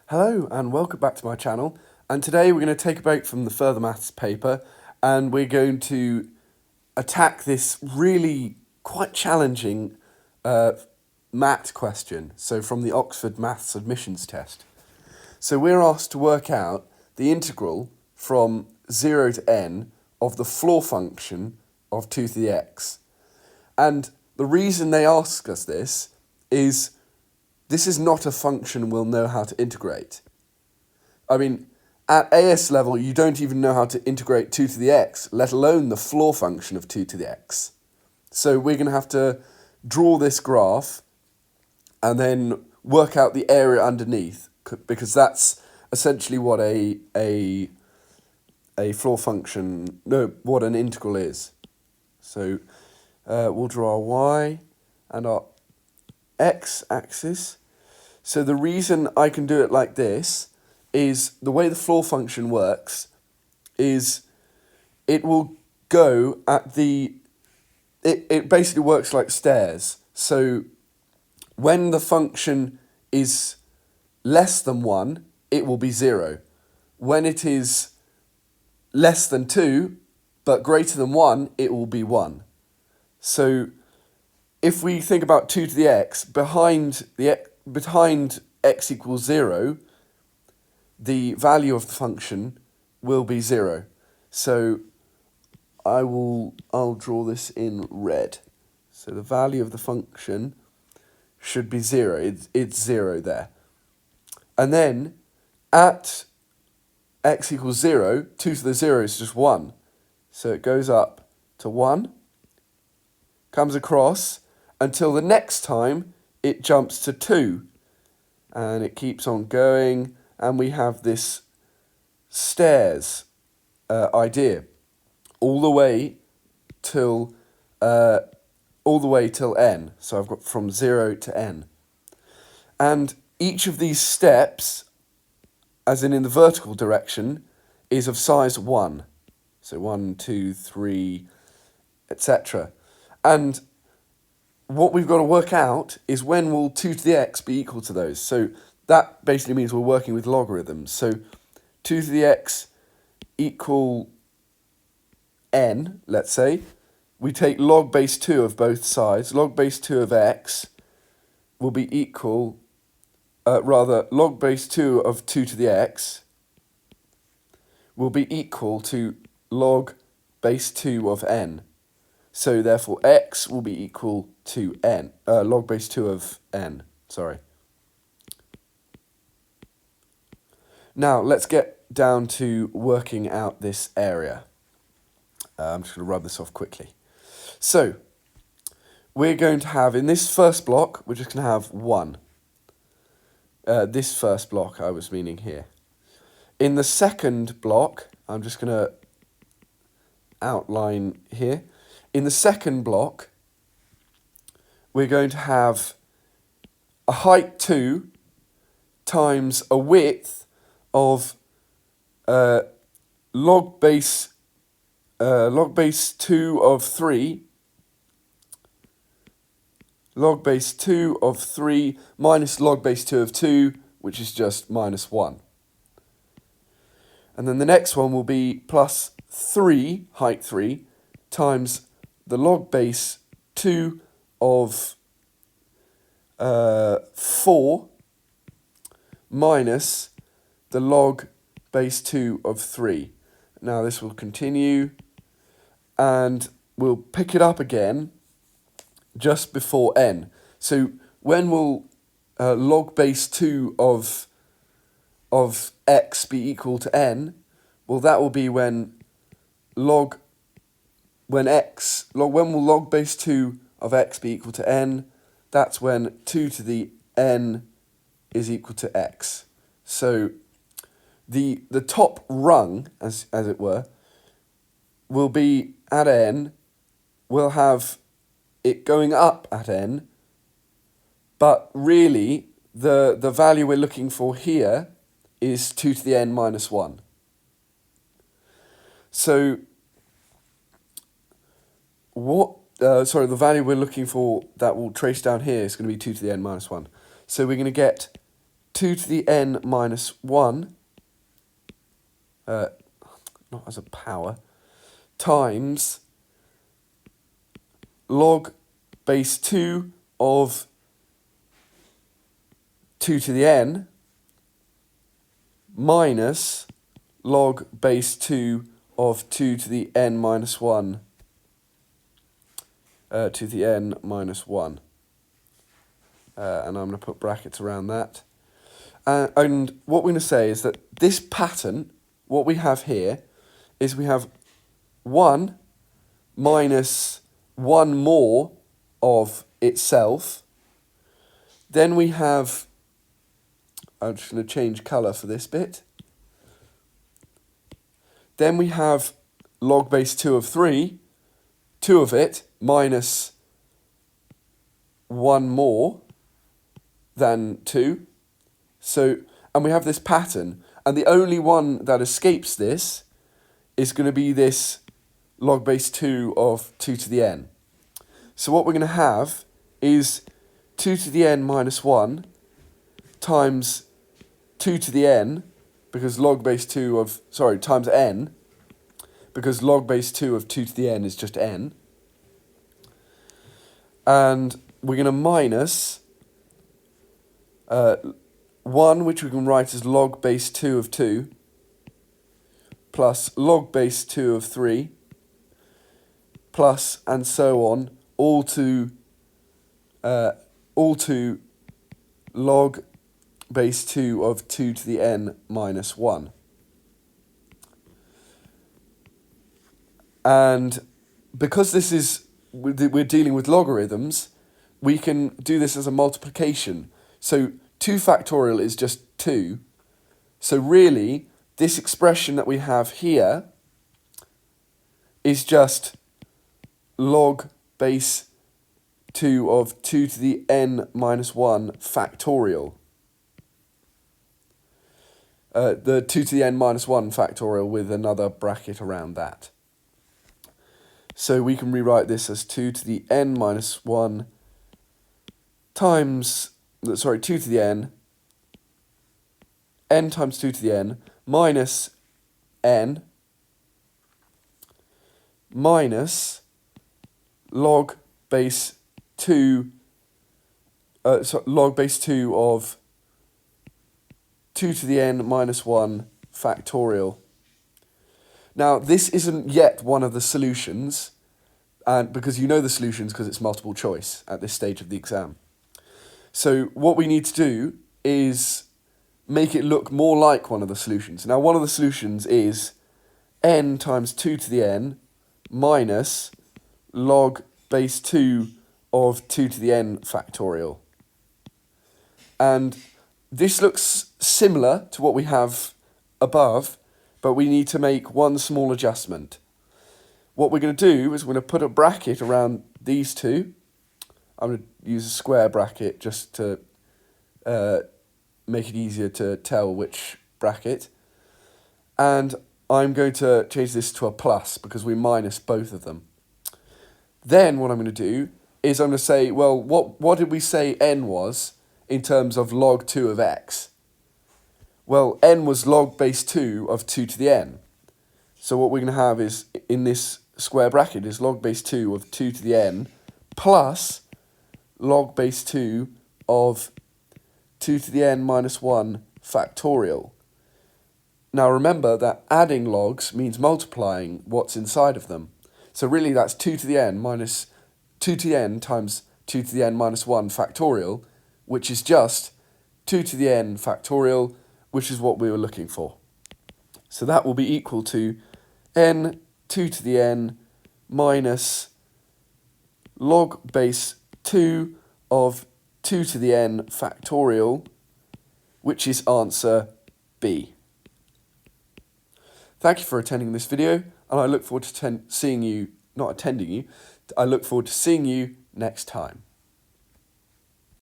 Hello and welcome back to my channel, and today we're going to take a break from the further maths paper and we're going to attack this really quite challenging math question, so from the Oxford Maths Admissions Test. So we're asked to work out the integral from 0 to n of the floor function of 2 to the x. And the reason they ask us this is not a function we'll know how to integrate. I mean, at AS level, you don't even know how to integrate 2 to the x, let alone the floor function of 2 to the x. So we're going to have to draw this graph and then work out the area underneath, because that's essentially what a floor function, no, what an integral is. So we'll draw our y and our x-axis. So the reason I can do it like this is the way the floor function works is it will go at the... It basically works like stairs. So when the function is less than 1, it will be 0. When it is less than 2, but greater than 1, it will be 1. So if we think about 2 to the x, behind x equals 0, the value of the function will be 0. So I'll draw this in red. So the value of the function should be 0. It's 0 there. And then at x equals 0, 2 to the 0 is just 1. So it goes up to 1, comes across, until the next time it jumps to 2. And it keeps on going, and we have this stairs idea all the way till n. So I've got from 0 to n. And each of these steps, as in the vertical direction, is of size 1. So 1, 2, 3, etc. And what we've got to work out is when will 2 to the x be equal to those. So that basically means we're working with logarithms. So 2 to the x equal n, let's say. We take log base 2 of both sides. Log base 2 of x will be equal, log base 2 of 2 to the x will be equal to log base 2 of n. So therefore x will be equal to n, log base 2 of n, sorry. Now let's get down to working out this area. I'm just going to rub this off quickly. So we're going to have, in this first block, we're just going to have 1. This first block I was meaning here. In the second block, I'm just going to outline here. In the second block, we're going to have a height 2 times a width of log base 2 of 3, log base 2 of 3 minus log base 2 of 2, which is just minus 1. And then the next one will be plus 3, height 3, times the log base 2 of 4 minus the log base 2 of 3. Now this will continue, and we'll pick it up again just before n. So when will log base 2 of x be equal to n? Well, that will be when when will log base 2 of x be equal to n? That's when 2 to the n is equal to x. So the top rung, as it were, will be at n. We'll have it going up at n, but really the value we're looking for here is 2 to the n minus 1. So the value we're looking for that will trace down here is going to be 2 to the n minus 1. So we're going to get 2 to the n minus 1, not as a power, times log base 2 of 2 to the n minus log base 2 of 2 to the n minus 1 to the n minus 1. And I'm going to put brackets around that. And what we're going to say is that this pattern, what we have here, is we have 1 minus 1 more of itself. Then we have, I'm just going to change colour for this bit. Then we have log base 2 of 3, 2 of it, minus 1 more than 2. So, and we have this pattern, and the only one that escapes this is going to be this log base 2 of 2 to the n. So what we're going to have is 2 to the n minus 1 times 2 to the n, because log base 2 of, sorry, times n, because log base 2 of 2 to the n is just n. And we're going to minus 1, which we can write as log base 2 of 2, plus log base 2 of 3, plus, and so on, all to log base 2 of 2 to the n minus 1. And because this is, we're dealing with logarithms, we can do this as a multiplication. So 2 factorial is just 2. So really, this expression that we have here is just log base 2 of 2 to the n minus 1 factorial. The 2 to the n minus 1 factorial with another bracket around that. So we can rewrite this as 2 to the n minus 1 times, 2 to the n times 2 to the n, minus n, minus log base 2, log base 2 of 2 to the n minus 1 factorial. Now, this isn't yet one of the solutions, and because you know the solutions because it's multiple choice at this stage of the exam. So what we need to do is make it look more like one of the solutions. Now, one of the solutions is n times 2 to the n minus log base 2 of 2 to the n factorial. And this looks similar to what we have above, but we need to make one small adjustment. What we're going to do is we're going to put a bracket around these two. I'm going to use a square bracket just to make it easier to tell which bracket. And I'm going to change this to a plus because we minus both of them. Then what I'm going to do is I'm going to say, well, what did we say n was in terms of log 2 of x? Well, n was log base 2 of 2 to the n. So what we're going to have is, in this square bracket, is log base 2 of 2 to the n plus log base 2 of 2 to the n minus 1 factorial. Now remember that adding logs means multiplying what's inside of them. So really that's 2 to the n minus 2 to the n times 2 to the n minus 1 factorial, which is just 2 to the n factorial, which is what we were looking for. So that will be equal to n 2 to the n minus log base 2 of 2 to the n factorial, which is answer B. Thank you for attending this video, and I look forward to seeing you, not attending you, I look forward to seeing you next time.